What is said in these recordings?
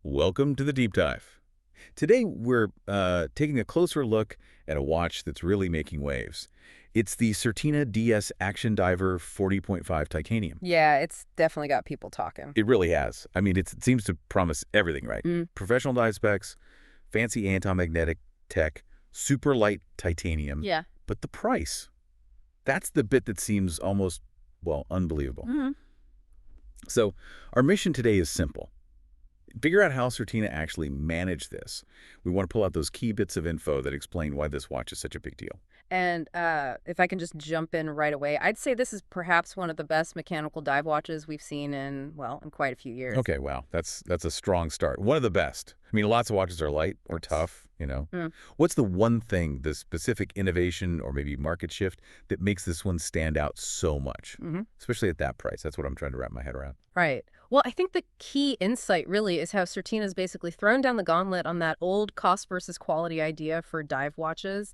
Welcome to the Deep Dive. Today, we're taking a closer look at a watch that's really making waves. It's the Certina DS Action Diver 40.5 titanium. Yeah, it's definitely got people talking. It really has. I mean, it seems to promise everything, right? Professional dive specs, fancy anti-magnetic tech, super light titanium. Yeah. But the price, that's the bit that seems almost, well, unbelievable. So our mission today is simple. Figure out how Certina actually managed this. We want to pull out those key bits of info that explain why this watch is such a big deal. And if I can just jump in right away, I'd say this is perhaps one of the best mechanical dive watches we've seen in quite a few years. Okay, wow, that's a strong start. One of the best. I mean, lots of watches are light or tough, you know. What's the one thing, the specific innovation or maybe market shift that makes this one stand out so much, especially at that price? That's what I'm trying to wrap my head around. Right. Well, I think the key insight really is how Certina's basically thrown down the gauntlet on that old cost versus quality idea for dive watches.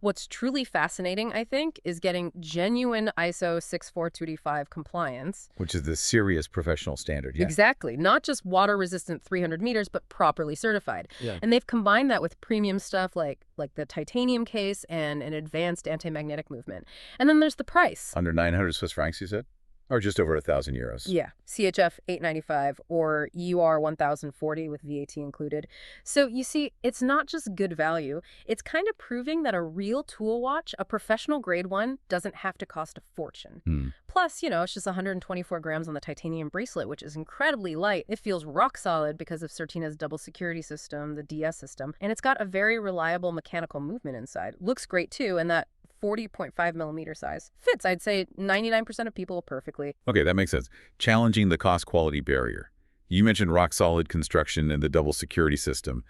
What's truly fascinating, I think, is getting genuine ISO 64285 compliance. Which is the serious professional standard, yeah. Exactly. Not just water-resistant 300 meters, but properly certified. Yeah. And they've combined that with premium stuff like the titanium case and an advanced anti-magnetic movement. And then there's the price. Under 900 Swiss francs, you said? Or just over 1,000 euros? Yeah, CHF 895 or EUR 1040 with VAT included. So you see, it's not just good value. It's kind of proving that a real tool watch, a professional grade one, doesn't have to cost a fortune. Plus, it's just 124 grams on the titanium bracelet, which is incredibly light. It feels rock solid because of Certina's double security system, the DS system. And it's got a very reliable mechanical movement inside. Looks great too, and that 40.5 millimeter size fits, I'd say, 99% of people perfectly. Okay, that makes sense. Challenging the cost-quality barrier. You mentioned rock-solid construction and the double security system.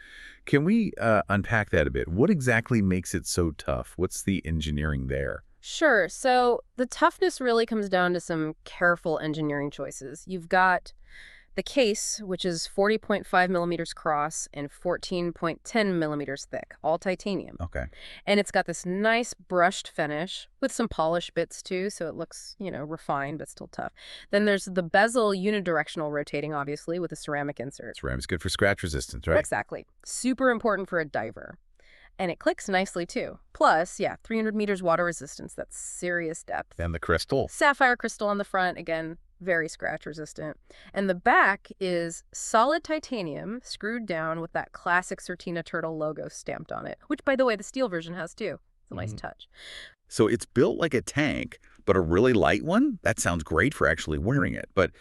Can we unpack that a bit? What exactly makes it so tough? What's the engineering there? Sure. So the toughness really comes down to some careful engineering choices. You've got the case, which is 40.5 millimeters cross and 14.10 millimeters thick, all titanium. Okay. And it's got this nice brushed finish with some polished bits too, so it looks, refined but still tough. Then there's the bezel unidirectional rotating, obviously, with a ceramic insert. Ceramic's good for scratch resistance, right? Exactly. Super important for a diver. And it clicks nicely, too. Plus, 300 meters water resistance. That's serious depth. And the crystal. Sapphire crystal on the front, again, very scratch resistant. And the back is solid titanium screwed down with that classic Certina turtle logo stamped on it, which, by the way, the steel version has, too. It's a nice touch. So it's built like a tank, but a really light one? That sounds great for actually wearing it. But,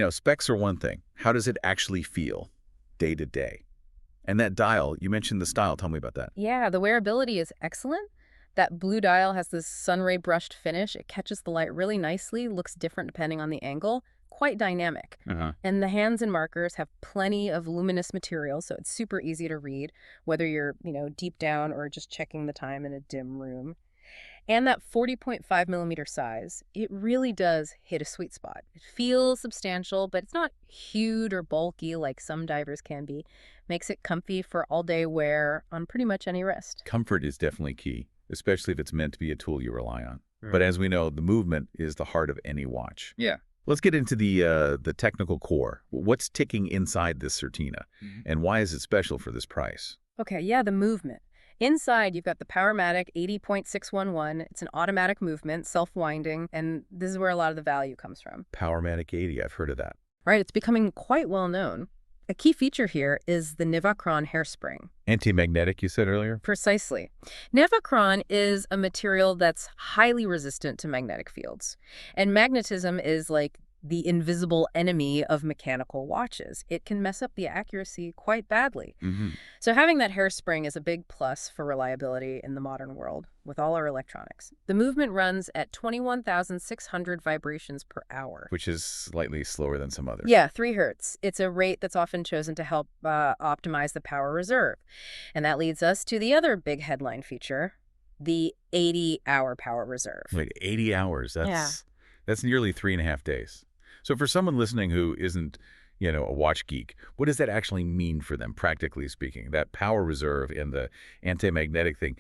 specs are one thing. How does it actually feel day to day? And that dial, you mentioned the style. Tell me about that. Yeah, the wearability is excellent. That blue dial has this sunray brushed finish. It catches the light really nicely, looks different depending on the angle. Quite dynamic. And the hands and markers have plenty of luminous material, so it's super easy to read, whether you're, deep down or just checking the time in a dim room. And that 40.5 millimeter size, it really does hit a sweet spot. It feels substantial, but it's not huge or bulky like some divers can be. Makes it comfy for all-day wear on pretty much any wrist. Comfort is definitely key, especially if it's meant to be a tool you rely on. But as we know, the movement is the heart of any watch. Yeah. Let's get into the technical core. What's ticking inside this Certina, and why is it special for this price? Okay, the movement. Inside, you've got the Powermatic 80.611. It's an automatic movement, self-winding, and this is where a lot of the value comes from. Powermatic 80, I've heard of that. Right, it's becoming quite well known. A key feature here is the Nivacron hairspring. Anti-magnetic, you said earlier? Precisely. Nivacron is a material that's highly resistant to magnetic fields. And magnetism is like the invisible enemy of mechanical watches. It can mess up the accuracy quite badly. So having that hairspring is a big plus for reliability in the modern world with all our electronics. The movement runs at 21,600 vibrations per hour. Which is slightly slower than some others. Yeah, 3 hertz. It's a rate that's often chosen to help optimize the power reserve. And that leads us to the other big headline feature, the 80-hour power reserve. Wait, 80 hours? That's nearly 3.5 days. So for someone listening who isn't, a watch geek, what does that actually mean for them, practically speaking? That power reserve and the anti-magnetic thing,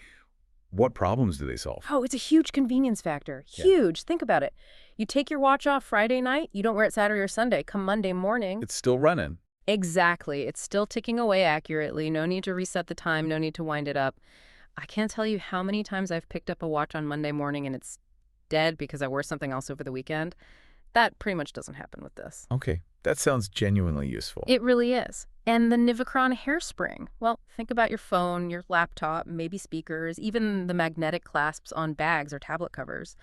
what problems do they solve? Oh, it's a huge convenience factor. Huge. Think about it. You take your watch off Friday night, you don't wear it Saturday or Sunday. Come Monday morning, It's still running. Exactly. It's still ticking away accurately. No need to reset the time, no need to wind it up. I can't tell you how many times I've picked up a watch on Monday morning and it's dead because I wore something else over the weekend. That pretty much doesn't happen with this. Okay, that sounds genuinely useful. It really is. And the Nivicron hairspring. Well, think about your phone, your laptop, maybe speakers, even the magnetic clasps on bags or tablet covers.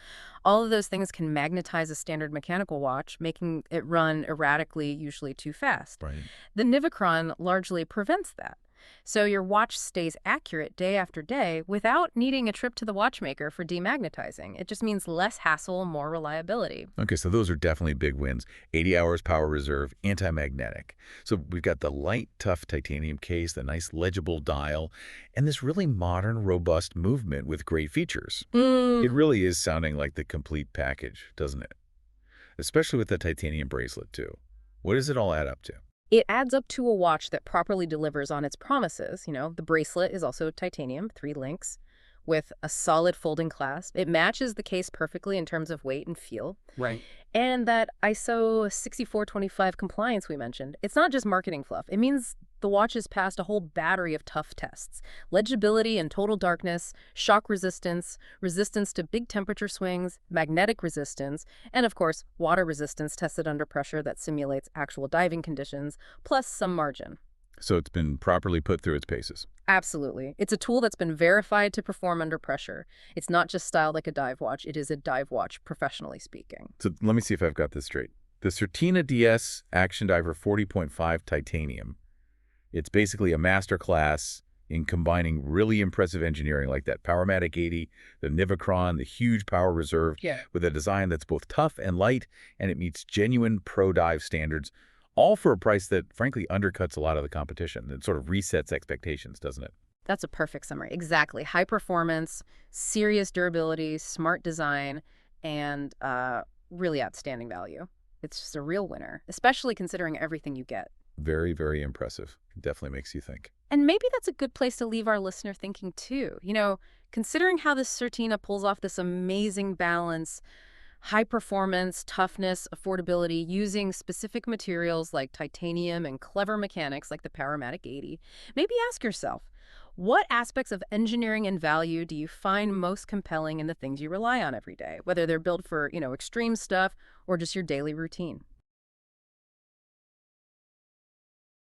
All of those things can magnetize a standard mechanical watch, making it run erratically, usually too fast. Right. The Nivicron largely prevents that. So your watch stays accurate day after day without needing a trip to the watchmaker for demagnetizing. It just means less hassle, more reliability. Okay, so those are definitely big wins. 80 hours power reserve, anti-magnetic. So we've got the light, tough titanium case, the nice legible dial, and this really modern, robust movement with great features. It really is sounding like the complete package, doesn't it? Especially with the titanium bracelet, too. What does it all add up to? It adds up to a watch that properly delivers on its promises. The bracelet is also titanium, 3 links, with a solid folding clasp. It matches the case perfectly in terms of weight and feel. Right. And that ISO 6425 compliance we mentioned, it's not just marketing fluff. It means the watch has passed a whole battery of tough tests. Legibility and total darkness, shock resistance, resistance to big temperature swings, magnetic resistance, and of course, water resistance tested under pressure that simulates actual diving conditions, plus some margin. So it's been properly put through its paces. Absolutely. It's a tool that's been verified to perform under pressure. It's not just styled like a dive watch. It is a dive watch, professionally speaking. So let me see if I've got this straight. The Certina DS Action Diver 40.5 titanium. It's basically a master class in combining really impressive engineering like that Powermatic 80, the Nivicron, the huge power reserve, with a design that's both tough and light, and it meets genuine pro dive standards, all for a price that, frankly, undercuts a lot of the competition. It sort of resets expectations, doesn't it? That's a perfect summary. Exactly. High performance, serious durability, smart design, and really outstanding value. It's just a real winner, especially considering everything you get. Very, very impressive. Definitely makes you think. And maybe that's a good place to leave our listener thinking, too. Considering how this Certina pulls off this amazing balance, high performance, toughness, affordability, using specific materials like titanium and clever mechanics like the Powermatic 80, maybe ask yourself, what aspects of engineering and value do you find most compelling in the things you rely on every day, whether they're built for, extreme stuff or just your daily routine?